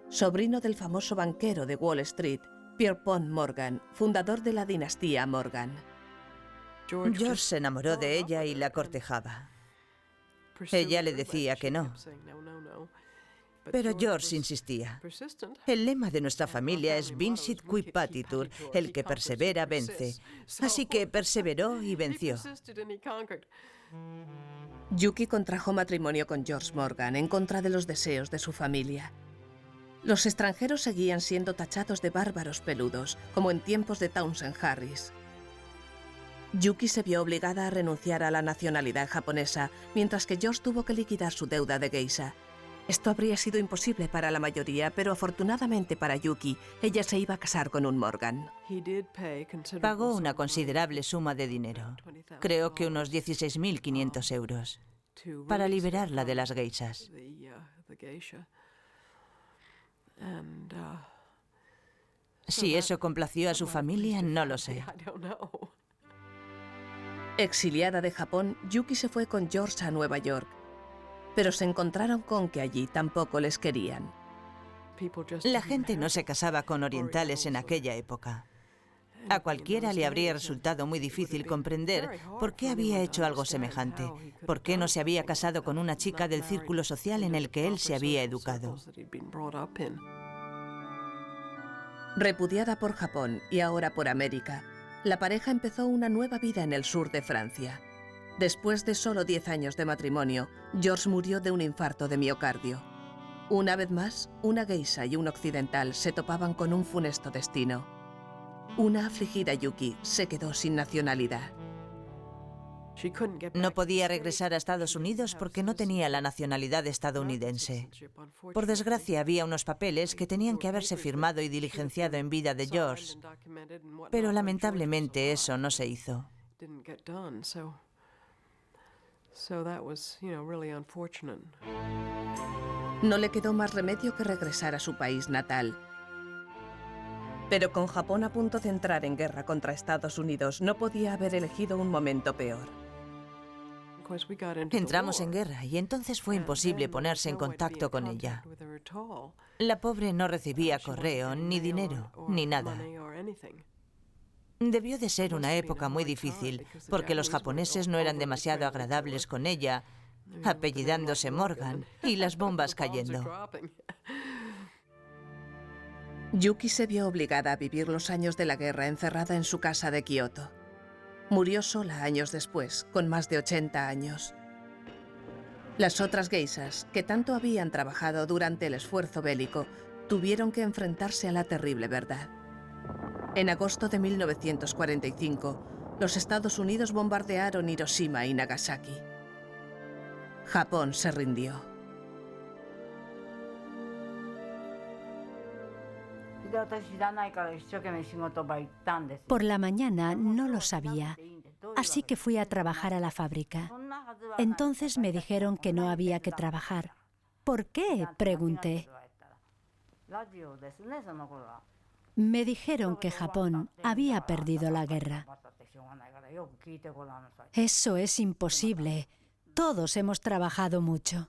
sobrino del famoso banquero de Wall Street, Pierpont Morgan, fundador de la dinastía Morgan. George se enamoró de ella y la cortejaba. Ella le decía que no. Pero George insistía. El lema de nuestra familia es Vincit qui patitur, el que persevera vence. Así que perseveró y venció. Yuki contrajo matrimonio con George Morgan en contra de los deseos de su familia. Los extranjeros seguían siendo tachados de bárbaros peludos, como en tiempos de Townsend Harris. Yuki se vio obligada a renunciar a la nacionalidad japonesa, mientras que George tuvo que liquidar su deuda de geisha. Esto habría sido imposible para la mayoría, pero afortunadamente para Yuki, ella se iba a casar con un Morgan. Pagó una considerable suma de dinero, creo que unos 16.500 euros, para liberarla de las geishas. Si eso complació a su familia, no lo sé. Exiliada de Japón, Yuki se fue con George a Nueva York, pero se encontraron con que allí tampoco les querían. La gente no se casaba con orientales en aquella época. A cualquiera le habría resultado muy difícil comprender por qué había hecho algo semejante, por qué no se había casado con una chica del círculo social en el que él se había educado. Repudiada por Japón y ahora por América, la pareja empezó una nueva vida en el sur de Francia. Después de solo 10 años de matrimonio, George murió de un infarto de miocardio. Una vez más, una geisha y un occidental se topaban con un funesto destino. Una afligida Yuki se quedó sin nacionalidad. No podía regresar a Estados Unidos porque no tenía la nacionalidad estadounidense. Por desgracia, había unos papeles que tenían que haberse firmado y diligenciado en vida de George, pero lamentablemente eso no se hizo. No le quedó más remedio que regresar a su país natal. Pero con Japón a punto de entrar en guerra contra Estados Unidos, no podía haber elegido un momento peor. Entramos en guerra y entonces fue imposible ponerse en contacto con ella. La pobre no recibía correo, ni dinero, ni nada. Debió de ser una época muy difícil, porque los japoneses no eran demasiado agradables con ella, apellidándose Morgan, y las bombas cayendo. Yuki se vio obligada a vivir los años de la guerra encerrada en su casa de Kioto. Murió sola años después, con más de 80 años. Las otras geishas, que tanto habían trabajado durante el esfuerzo bélico, tuvieron que enfrentarse a la terrible verdad. En agosto de 1945, los Estados Unidos bombardearon Hiroshima y Nagasaki. Japón se rindió. Por la mañana no lo sabía, así que fui a trabajar a la fábrica. Entonces me dijeron que no había que trabajar. ¿Por qué?, pregunté. Me dijeron que Japón había perdido la guerra. Eso es imposible. Todos hemos trabajado mucho.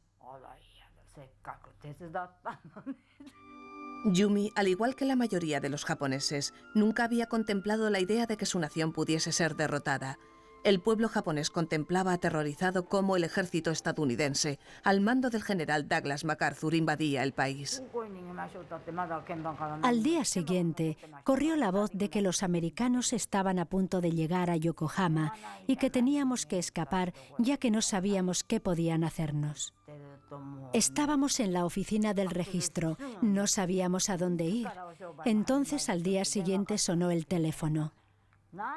Yumi, al igual que la mayoría de los japoneses, nunca había contemplado la idea de que su nación pudiese ser derrotada. El pueblo japonés contemplaba aterrorizado cómo el ejército estadounidense, al mando del general Douglas MacArthur, invadía el país. Al día siguiente, corrió la voz de que los americanos estaban a punto de llegar a Yokohama y que teníamos que escapar ya que no sabíamos qué podían hacernos. Estábamos en la oficina del registro, no sabíamos a dónde ir. Entonces al día siguiente sonó el teléfono.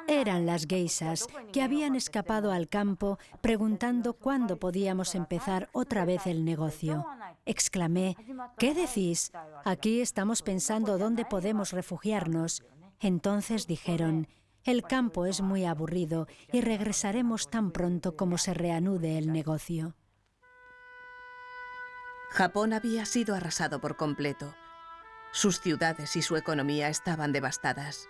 Eran las geishas que habían escapado al campo preguntando cuándo podíamos empezar otra vez el negocio. Exclamé, ¿qué decís? Aquí estamos pensando dónde podemos refugiarnos. Entonces dijeron, el campo es muy aburrido y regresaremos tan pronto como se reanude el negocio. Japón había sido arrasado por completo. Sus ciudades y su economía estaban devastadas.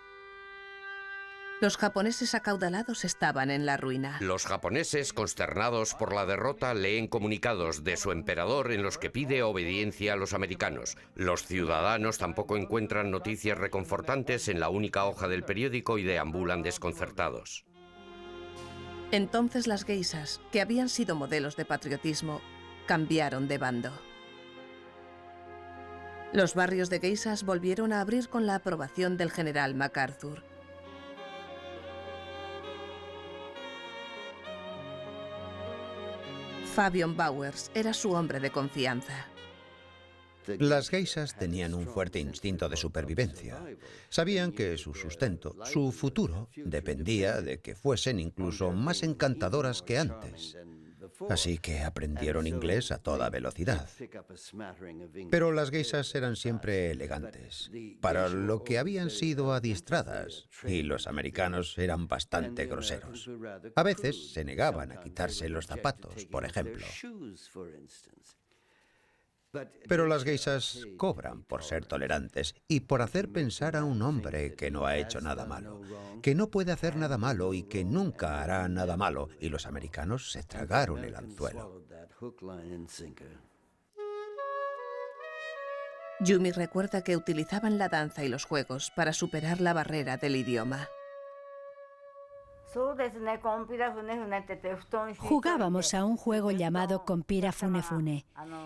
Los japoneses acaudalados estaban en la ruina. Los japoneses, consternados por la derrota, leen comunicados de su emperador en los que pide obediencia a los americanos. Los ciudadanos tampoco encuentran noticias reconfortantes en la única hoja del periódico y deambulan desconcertados. Entonces las geishas, que habían sido modelos de patriotismo, cambiaron de bando. Los barrios de geishas volvieron a abrir con la aprobación del general MacArthur. Fabian Bowers era su hombre de confianza. Las geishas tenían un fuerte instinto de supervivencia. Sabían que su sustento, su futuro, dependía de que fuesen incluso más encantadoras que antes. Así que aprendieron inglés a toda velocidad. Pero las geishas eran siempre elegantes, para lo que habían sido adiestradas, y los americanos eran bastante groseros. A veces se negaban a quitarse los zapatos, por ejemplo. Pero las geishas cobran por ser tolerantes y por hacer pensar a un hombre que no ha hecho nada malo, que no puede hacer nada malo y que nunca hará nada malo, y los americanos se tragaron el anzuelo. Yumi recuerda que utilizaban la danza y los juegos para superar la barrera del idioma. Jugábamos a un juego llamado Compira Fune Fune.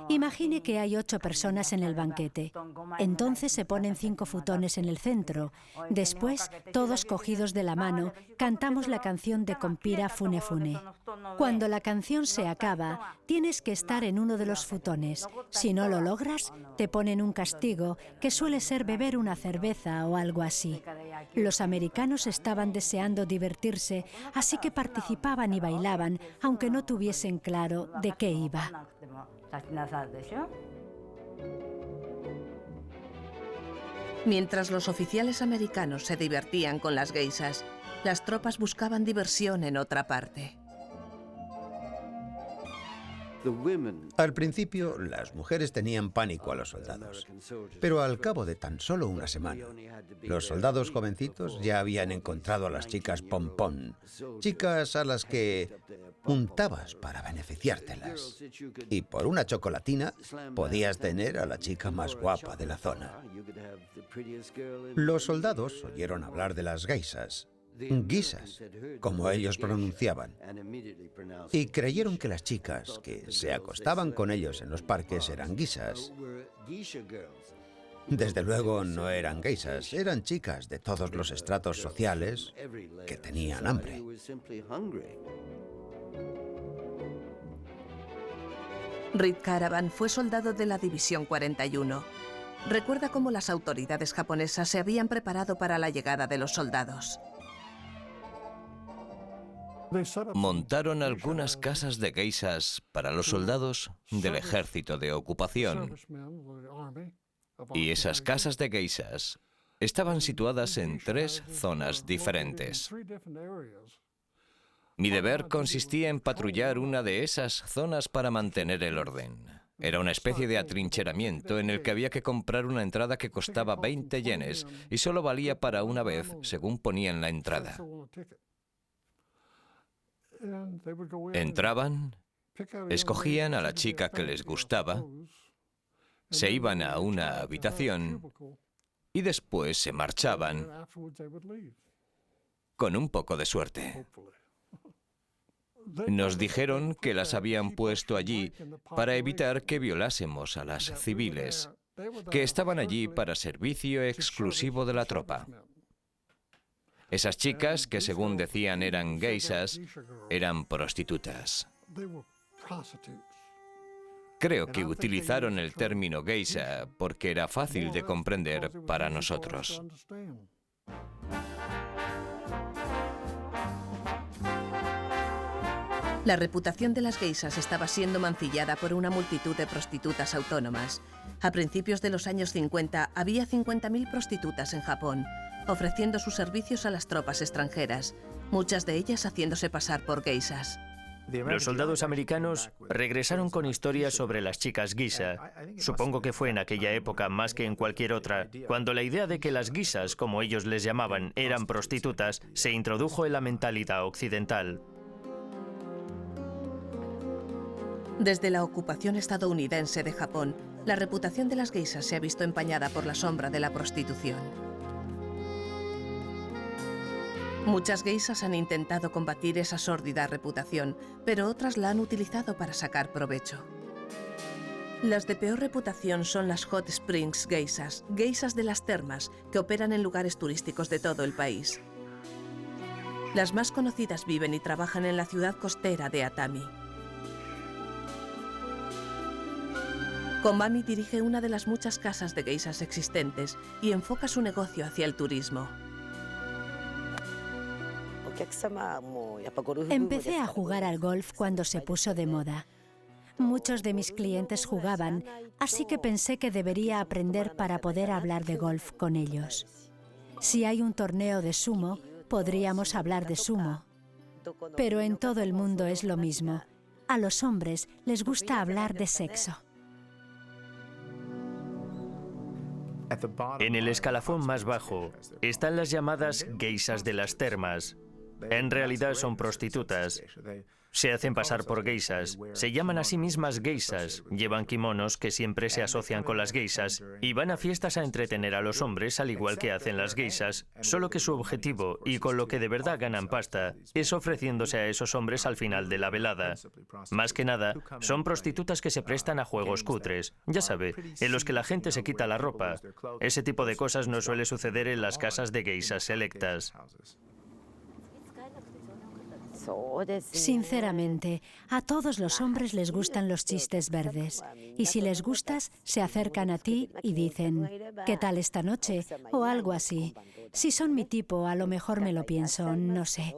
Imagine que hay 8 personas en el banquete. Entonces se ponen 5 futones en el centro. Después, todos cogidos de la mano, cantamos la canción de Compira Fune Fune. Cuando la canción se acaba, tienes que estar en uno de los futones. Si no lo logras, te ponen un castigo, que suele ser beber una cerveza o algo así. Los americanos estaban deseando divertirse, así que participaban y bailaban, aunque no tuviesen claro de qué iba. Mientras los oficiales americanos se divertían con las geishas, las tropas buscaban diversión en otra parte. Al principio, las mujeres tenían pánico a los soldados, pero al cabo de tan solo una semana, los soldados jovencitos ya habían encontrado a las chicas pompón, chicas a las que untabas para beneficiártelas. Y por una chocolatina podías tener a la chica más guapa de la zona. Los soldados oyeron hablar de las geishas, guisas, como ellos pronunciaban, y creyeron que las chicas que se acostaban con ellos en los parques eran guisas. Desde luego no eran geishas, eran chicas de todos los estratos sociales que tenían hambre. Reed Caravan fue soldado de la División 41. Recuerda cómo las autoridades japonesas se habían preparado para la llegada de los soldados. Montaron algunas casas de geishas para los soldados del ejército de ocupación. Y esas casas de geishas estaban situadas en 3 zonas diferentes. Mi deber consistía en patrullar una de esas zonas para mantener el orden. Era una especie de atrincheramiento en el que había que comprar una entrada que costaba 20 yenes y solo valía para una vez, según ponía en la entrada. Entraban, escogían a la chica que les gustaba, se iban a una habitación y después se marchaban con un poco de suerte. Nos dijeron que las habían puesto allí para evitar que violásemos a las civiles, que estaban allí para servicio exclusivo de la tropa. Esas chicas, que según decían eran geishas, eran prostitutas. Creo que utilizaron el término geisha porque era fácil de comprender para nosotros. La reputación de las geishas estaba siendo mancillada por una multitud de prostitutas autónomas. A principios de los años 50 había 50.000 prostitutas en Japón, ofreciendo sus servicios a las tropas extranjeras, muchas de ellas haciéndose pasar por geishas. Los soldados americanos regresaron con historias sobre las chicas geisha. Supongo que fue en aquella época más que en cualquier otra, cuando la idea de que las geishas, como ellos les llamaban, eran prostitutas, se introdujo en la mentalidad occidental. Desde la ocupación estadounidense de Japón, la reputación de las geishas se ha visto empañada por la sombra de la prostitución. Muchas geishas han intentado combatir esa sórdida reputación, pero otras la han utilizado para sacar provecho. Las de peor reputación son las Hot Springs geishas, geishas de las termas, que operan en lugares turísticos de todo el país. Las más conocidas viven y trabajan en la ciudad costera de Atami. Komami dirige una de las muchas casas de geishas existentes y enfoca su negocio hacia el turismo. Empecé a jugar al golf cuando se puso de moda. Muchos de mis clientes jugaban, así que pensé que debería aprender para poder hablar de golf con ellos. Si hay un torneo de sumo, podríamos hablar de sumo. Pero en todo el mundo es lo mismo. A los hombres les gusta hablar de sexo. En el escalafón más bajo están las llamadas geishas de las termas. En realidad son prostitutas. Se hacen pasar por geishas. Se llaman a sí mismas geishas. Llevan kimonos que siempre se asocian con las geishas y van a fiestas a entretener a los hombres al igual que hacen las geishas, solo que su objetivo, y con lo que de verdad ganan pasta, es ofreciéndose a esos hombres al final de la velada. Más que nada, son prostitutas que se prestan a juegos cutres, ya sabe, en los que la gente se quita la ropa. Ese tipo de cosas no suele suceder en las casas de geishas selectas. Sinceramente, a todos los hombres les gustan los chistes verdes. Y si les gustas, se acercan a ti y dicen, ¿qué tal esta noche? O algo así. Si son mi tipo, a lo mejor me lo pienso, no sé.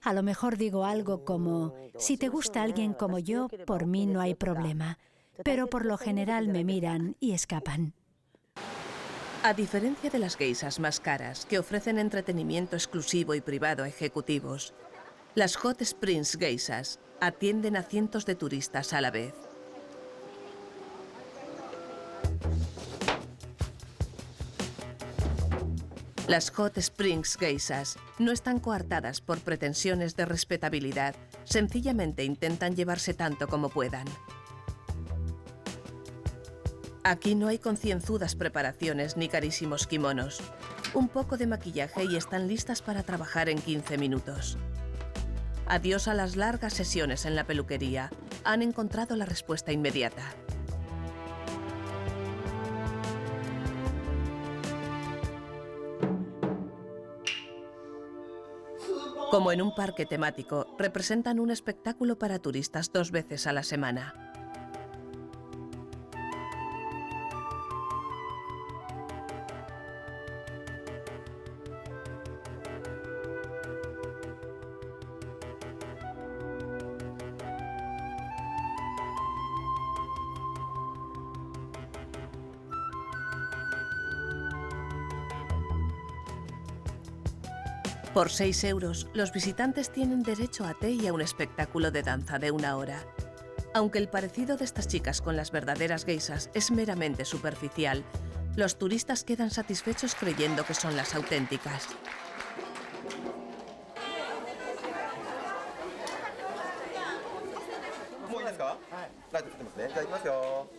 A lo mejor digo algo como, si te gusta alguien como yo, por mí no hay problema. Pero por lo general me miran y escapan. A diferencia de las geishas más caras, que ofrecen entretenimiento exclusivo y privado a ejecutivos, las Hot Springs geishas atienden a cientos de turistas a la vez. Las Hot Springs geishas no están coartadas por pretensiones de respetabilidad, sencillamente intentan llevarse tanto como puedan. Aquí no hay concienzudas preparaciones ni carísimos kimonos. Un poco de maquillaje y están listas para trabajar en 15 minutos. Adiós a las largas sesiones en la peluquería. Han encontrado la respuesta inmediata. Como en un parque temático, representan un espectáculo para turistas 2 veces a la semana. Por 6 euros, los visitantes tienen derecho a té y a un espectáculo de danza de 1 hora. Aunque el parecido de estas chicas con las verdaderas geishas es meramente superficial, los turistas quedan satisfechos creyendo que son las auténticas.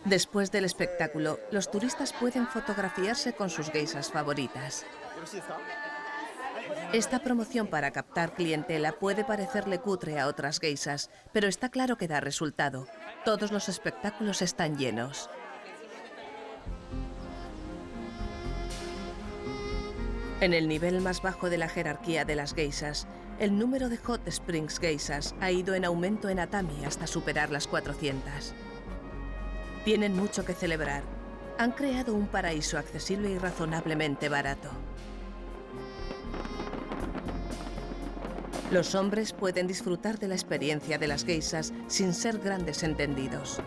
Después del espectáculo, los turistas pueden fotografiarse con sus geishas favoritas. Esta promoción para captar clientela puede parecerle cutre a otras geishas, pero está claro que da resultado. Todos los espectáculos están llenos. En el nivel más bajo de la jerarquía de las geishas, el número de Hot Springs geishas ha ido en aumento en Atami hasta superar las 400. Tienen mucho que celebrar. Han creado un paraíso accesible y razonablemente barato. Los hombres pueden disfrutar de la experiencia de las geishas sin ser grandes entendidos.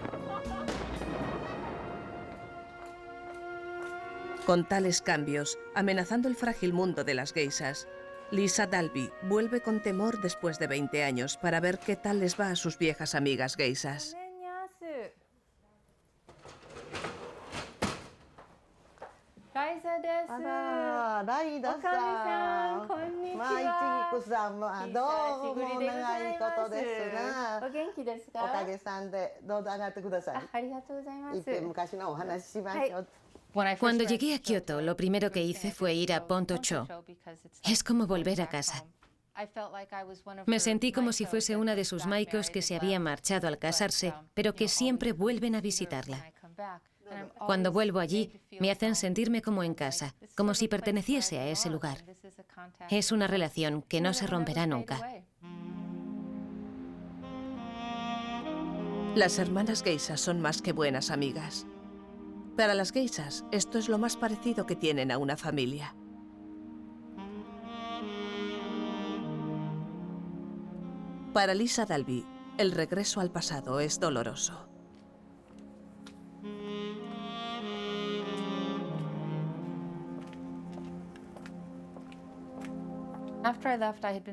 Con tales cambios, amenazando el frágil mundo de las geishas, Lisa Dalby vuelve con temor después de 20 años para ver qué tal les va a sus viejas amigas geisas. Cuando llegué a Kioto, lo primero que hice fue ir a Ponto-cho. Es como volver a casa. Me sentí como si fuese una de sus maikos que se había marchado al casarse, pero que siempre vuelven a visitarla. Cuando vuelvo allí, me hacen sentirme como en casa, como si perteneciese a ese lugar. Es una relación que no se romperá nunca. Las hermanas geisas son más que buenas amigas. Para las geisas, esto es lo más parecido que tienen a una familia. Para Lisa Dalby, el regreso al pasado es doloroso.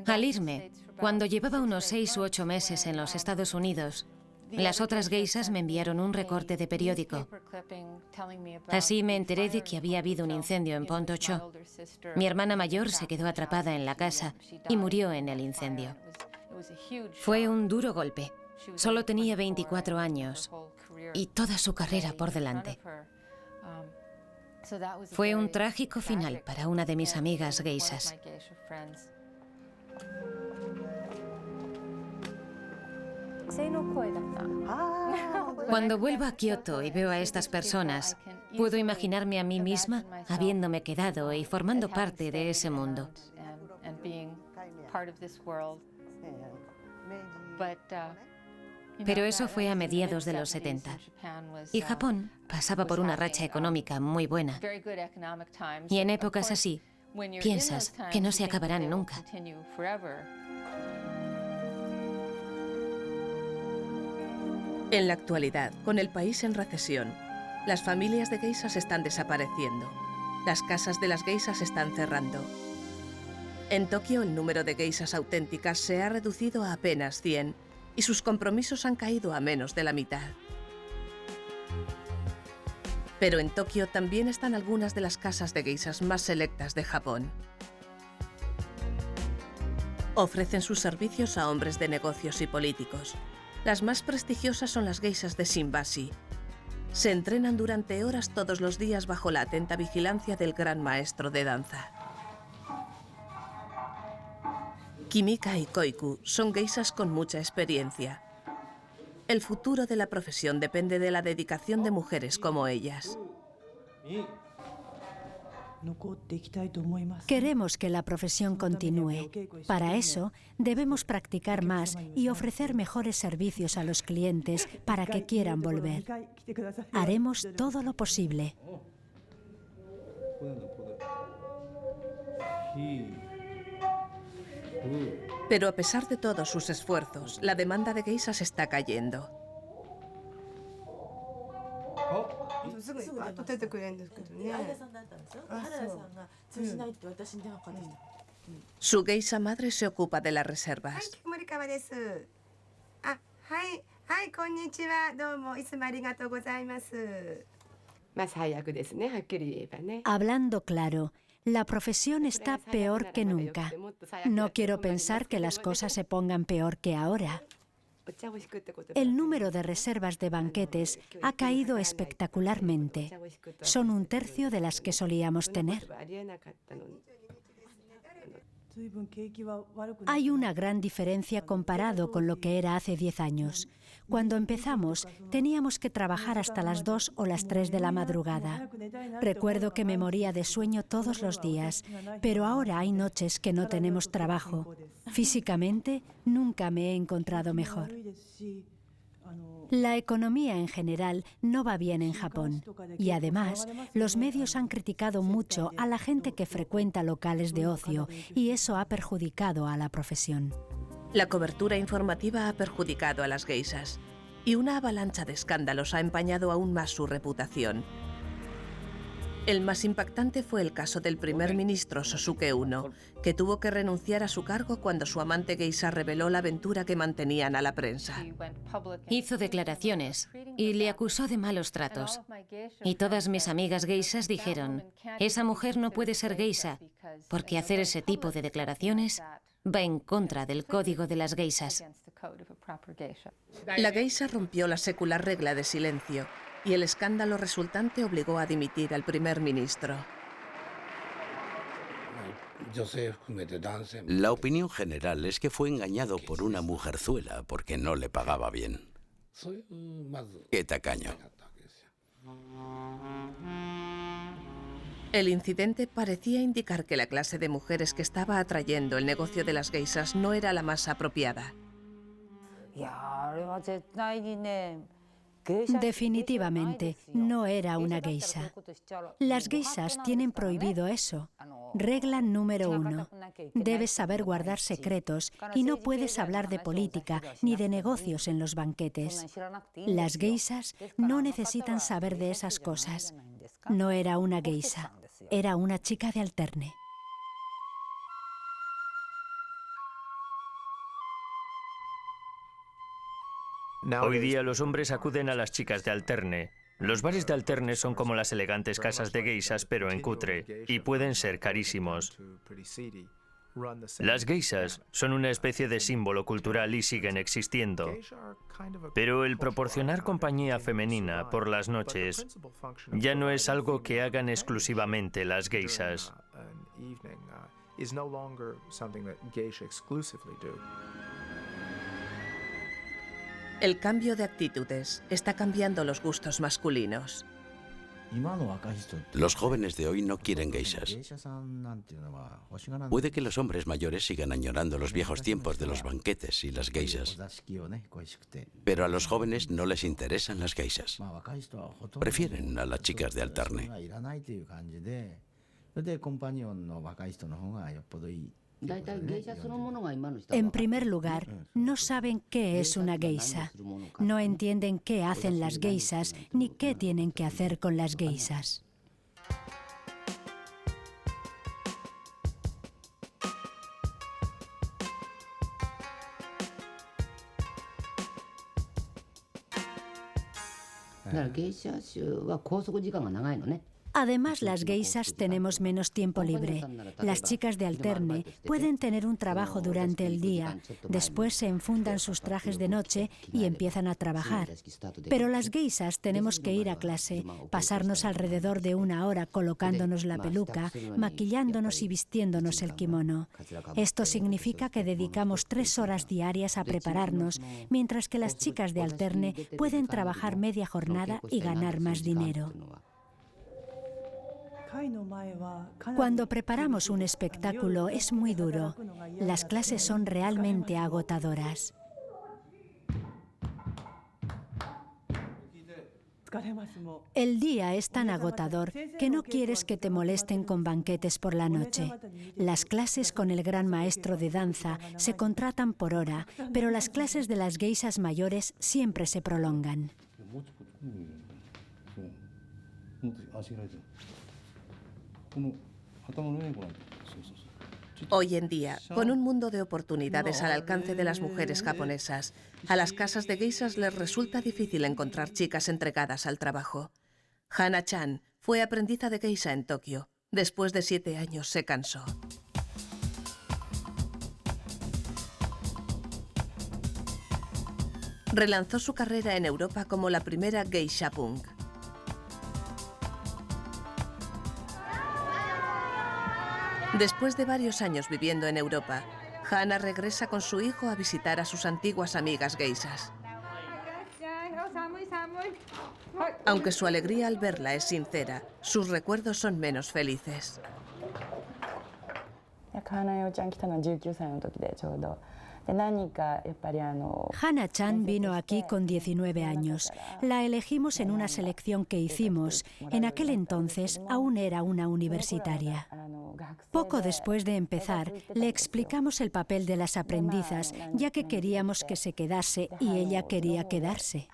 Al irme, cuando llevaba unos 6 u 8 meses en los Estados Unidos, las otras geisas me enviaron un recorte de periódico. Así me enteré de que había habido un incendio en Ponto-cho. Mi hermana mayor se quedó atrapada en la casa y murió en el incendio. Fue un duro golpe. Solo tenía 24 años y toda su carrera por delante. Fue un trágico final para una de mis amigas geisas. Cuando vuelvo a Kioto y veo a estas personas, puedo imaginarme a mí misma habiéndome quedado y formando parte de ese mundo. Pero eso fue a mediados de los 70. Y Japón pasaba por una racha económica muy buena. Y en épocas así, piensas que no se acabarán nunca. En la actualidad, con el país en recesión, las familias de geisas están desapareciendo. Las casas de las geisas están cerrando. En Tokio, el número de geisas auténticas se ha reducido a apenas 100 y sus compromisos han caído a menos de la mitad. Pero en Tokio también están algunas de las casas de geisas más selectas de Japón. Ofrecen sus servicios a hombres de negocios y políticos. Las más prestigiosas son las geisas de Shimbashi. Se entrenan durante horas todos los días bajo la atenta vigilancia del gran maestro de danza. Kimika y Koiku son geisas con mucha experiencia. El futuro de la profesión depende de la dedicación de mujeres como ellas. Queremos que la profesión continúe. Para eso, debemos practicar más y ofrecer mejores servicios a los clientes para que quieran volver. Haremos todo lo posible. Pero a pesar de todos sus esfuerzos, la demanda de geisas está cayendo. Su geisha madre se ocupa de las reservas. Hablando claro, la profesión está peor que nunca. No quiero pensar que las cosas se pongan peor que ahora. El número de reservas de banquetes ha caído espectacularmente. Son 1/3 de las que solíamos tener. Hay una gran diferencia comparado con lo que era hace 10 años. Cuando empezamos, teníamos que trabajar hasta las 2 o las 3 de la madrugada. Recuerdo que me moría de sueño todos los días, pero ahora hay noches que no tenemos trabajo. Físicamente, nunca me he encontrado mejor. La economía en general no va bien en Japón y además los medios han criticado mucho a la gente que frecuenta locales de ocio y eso ha perjudicado a la profesión. La cobertura informativa ha perjudicado a las geisas y una avalancha de escándalos ha empañado aún más su reputación. El más impactante fue el caso del primer ministro Sosuke I, que tuvo que renunciar a su cargo cuando su amante geisha reveló la aventura que mantenían a la prensa. Hizo declaraciones y le acusó de malos tratos. Y todas mis amigas geishas dijeron, esa mujer no puede ser geisha, porque hacer ese tipo de declaraciones va en contra del código de las geishas. La geisha rompió la secular regla de silencio y el escándalo resultante obligó a dimitir al primer ministro. La opinión general es que fue engañado por una mujerzuela porque no le pagaba bien. ¡Qué tacaño! El incidente parecía indicar que la clase de mujeres que estaba atrayendo el negocio de las geishas no era la más apropiada. Definitivamente no era una geisha. Las geishas tienen prohibido eso. Regla número 1. Debes saber guardar secretos y no puedes hablar de política ni de negocios en los banquetes. Las geishas no necesitan saber de esas cosas. No era una geisha, era una chica de alterne. Hoy día los hombres acuden a las chicas de alterne. Los bares de alterne son como las elegantes casas de geishas, pero en cutre, y pueden ser carísimos. Las geishas son una especie de símbolo cultural y siguen existiendo. Pero el proporcionar compañía femenina por las noches ya no es algo que hagan exclusivamente las geishas. El cambio de actitudes está cambiando los gustos masculinos. Los jóvenes de hoy no quieren geishas. Puede que los hombres mayores sigan añorando los viejos tiempos de los banquetes y las geishas. Pero a los jóvenes no les interesan las geishas. Prefieren a las chicas de alterne. En primer lugar, no saben qué es una geisha. No entienden qué hacen las geishas ni qué tienen que hacer con las geishas. Además, las geishas tenemos menos tiempo libre. Las chicas de alterne pueden tener un trabajo durante el día, después se enfundan sus trajes de noche y empiezan a trabajar. Pero las geishas tenemos que ir a clase, pasarnos alrededor de 1 hora colocándonos la peluca, maquillándonos y vistiéndonos el kimono. Esto significa que dedicamos 3 horas diarias a prepararnos, mientras que las chicas de alterne pueden trabajar media jornada y ganar más dinero. Cuando preparamos un espectáculo es muy duro. Las clases son realmente agotadoras. El día es tan agotador que no quieres que te molesten con banquetes por la noche. Las clases con el gran maestro de danza se contratan por hora, pero las clases de las geishas mayores siempre se prolongan. Hoy en día, con un mundo de oportunidades al alcance de las mujeres japonesas, a las casas de geishas les resulta difícil encontrar chicas entregadas al trabajo. Hana-chan fue aprendiza de geisha en Tokio. Después de 7 años se cansó. Relanzó su carrera en Europa como la primera geisha punk. Después de varios años viviendo en Europa, Hana regresa con su hijo a visitar a sus antiguas amigas geishas. Aunque su alegría al verla es sincera, sus recuerdos son menos felices. Hana-chan vino aquí con 19 años. La elegimos en una selección que hicimos. En aquel entonces aún era una universitaria. Poco después de empezar, le explicamos el papel de las aprendizas, ya que queríamos que se quedase y ella quería quedarse.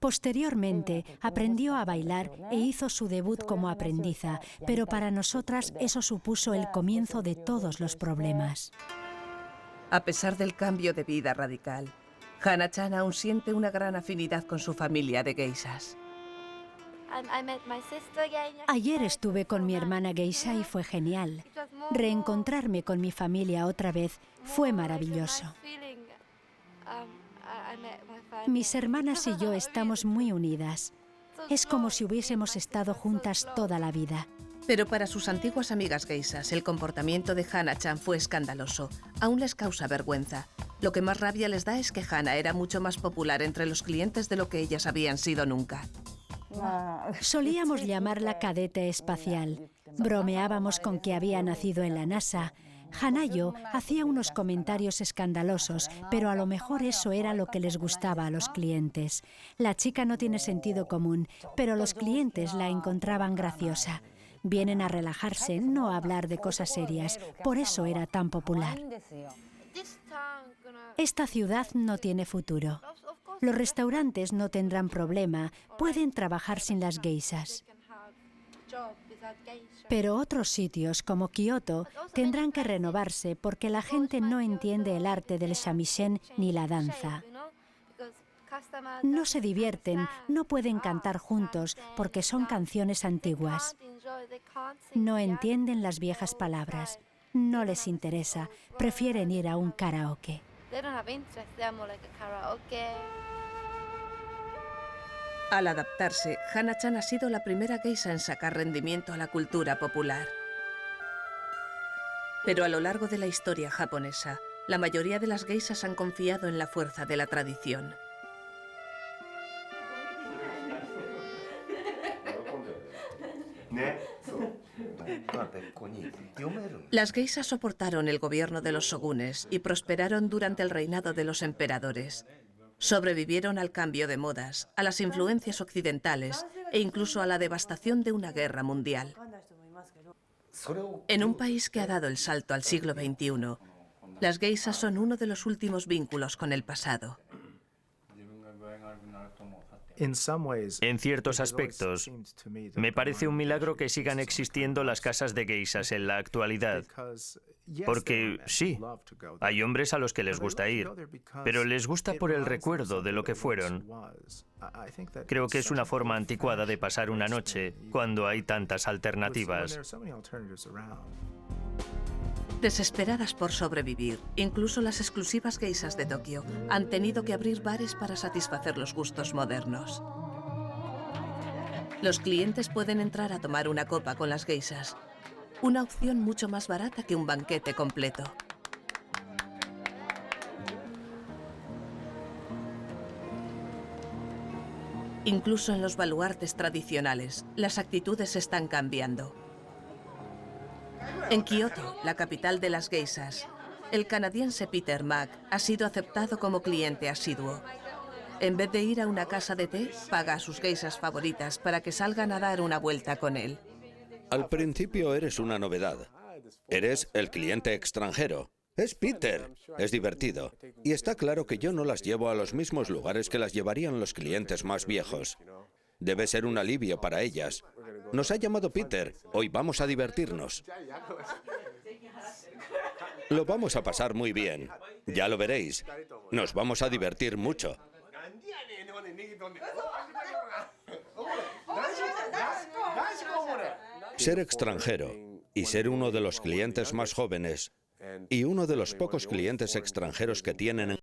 Posteriormente, aprendió a bailar e hizo su debut como aprendiza, pero para nosotras eso supuso el comienzo de todos los problemas. A pesar del cambio de vida radical, Hana-chan aún siente una gran afinidad con su familia de geishas. Ayer estuve con mi hermana geisha y fue genial. Reencontrarme con mi familia otra vez fue maravilloso. Mis hermanas y yo estamos muy unidas. Es como si hubiésemos estado juntas toda la vida. Pero para sus antiguas amigas geishas, el comportamiento de Hana-chan fue escandaloso. Aún les causa vergüenza. Lo que más rabia les da es que Hana era mucho más popular entre los clientes de lo que ellas habían sido nunca. Solíamos llamarla cadete espacial. Bromeábamos con que había nacido en la NASA. Hanayo hacía unos comentarios escandalosos, pero a lo mejor eso era lo que les gustaba a los clientes. La chica no tiene sentido común, pero los clientes la encontraban graciosa. Vienen a relajarse, no a hablar de cosas serias. Por eso era tan popular. Esta ciudad no tiene futuro. Los restaurantes no tendrán problema, pueden trabajar sin las geishas. Pero otros sitios, como Kioto, tendrán que renovarse porque la gente no entiende el arte del shamisen ni la danza. No se divierten, no pueden cantar juntos porque son canciones antiguas. No entienden las viejas palabras. No les interesa, prefieren ir a un karaoke. Al adaptarse, Hana-chan ha sido la primera geisha en sacar rendimiento a la cultura popular. Pero a lo largo de la historia japonesa, la mayoría de las geishas han confiado en la fuerza de la tradición. Las geishas soportaron el gobierno de los shogunes y prosperaron durante el reinado de los emperadores. Sobrevivieron al cambio de modas, a las influencias occidentales e incluso a la devastación de una guerra mundial. En un país que ha dado el salto al siglo XXI, las geishas son uno de los últimos vínculos con el pasado. En ciertos aspectos, me parece un milagro que sigan existiendo las casas de geishas en la actualidad. Porque sí, hay hombres a los que les gusta ir, pero les gusta por el recuerdo de lo que fueron. Creo que es una forma anticuada de pasar una noche cuando hay tantas alternativas. Desesperadas por sobrevivir, incluso las exclusivas geishas de Tokio han tenido que abrir bares para satisfacer los gustos modernos. Los clientes pueden entrar a tomar una copa con las geishas, una opción mucho más barata que un banquete completo. Incluso en los baluartes tradicionales, las actitudes están cambiando. En Kioto, la capital de las geishas, el canadiense Peter Mack ha sido aceptado como cliente asiduo. En vez de ir a una casa de té, paga a sus geishas favoritas para que salgan a dar una vuelta con él. Al principio eres una novedad. Eres el cliente extranjero. Es Peter. Es divertido. Y está claro que yo no las llevo a los mismos lugares que las llevarían los clientes más viejos. Debe ser un alivio para ellas. Nos ha llamado Peter. Hoy vamos a divertirnos. Lo vamos a pasar muy bien. Ya lo veréis. Nos vamos a divertir mucho. Ser extranjero y ser uno de los clientes más jóvenes y uno de los pocos clientes extranjeros que tienen en